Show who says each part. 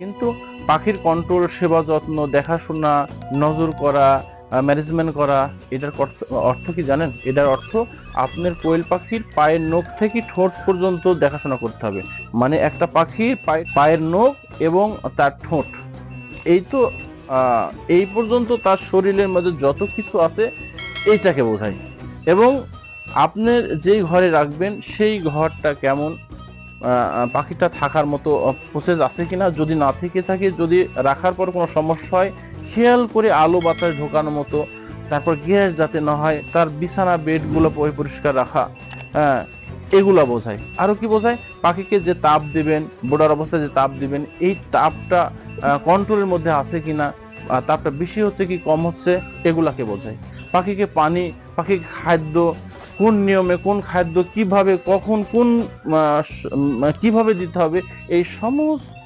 Speaker 1: কিন্তু পাখির কন্ট্রোল, সেবা যত্ন, দেখাশোনা, নজর করা, ম্যানেজমেন্ট করা, এটার অর্থ কি জানেন? এটার অর্থ আপনার কোয়েল পাখির পায়ের নখ থেকে ঠোঁট পর্যন্ত দেখাশোনা করতে হবে। মানে একটা পাখির পায়ের নখ এবং তার ঠোঁট, এই তো এই পর্যন্ত তার শরীরের মধ্যে যত কিছু আছে এইটাকে বোঝায়। এবং আপনার যেই ঘরে রাখবেন সেই ঘরটা কেমন, পাখিটা থাকার মতো প্রসেস আছে কিনা, যদি না থেকে থাকে, যদি রাখার পর কোনো সমস্যা হয়, খেয়াল করে আলো বাতাস ঢোকানোর মতো, তারপর গ্যাস যাতে না হয়, তার বিছানা বেডগুলো পরিষ্কার রাখা, হ্যাঁ, এগুলা বোঝায়। আরো কি বোঝায়? পাখিকে যে তাপ দিবেন, বোর্ডার অবস্থায় যে তাপ দিবেন, এই তাপটা কন্ট্রোলের মধ্যে আছে কিনা, তাপটা বেশি হচ্ছে কি কম হচ্ছে, এগুলাকে বোঝায়। পাখিকে পানি, পাখিকে খাদ্য, কোন নিয়মে কোন খাদ্য কিভাবে কখন কোন কিভাবে দিতে হবে, এই সমস্ত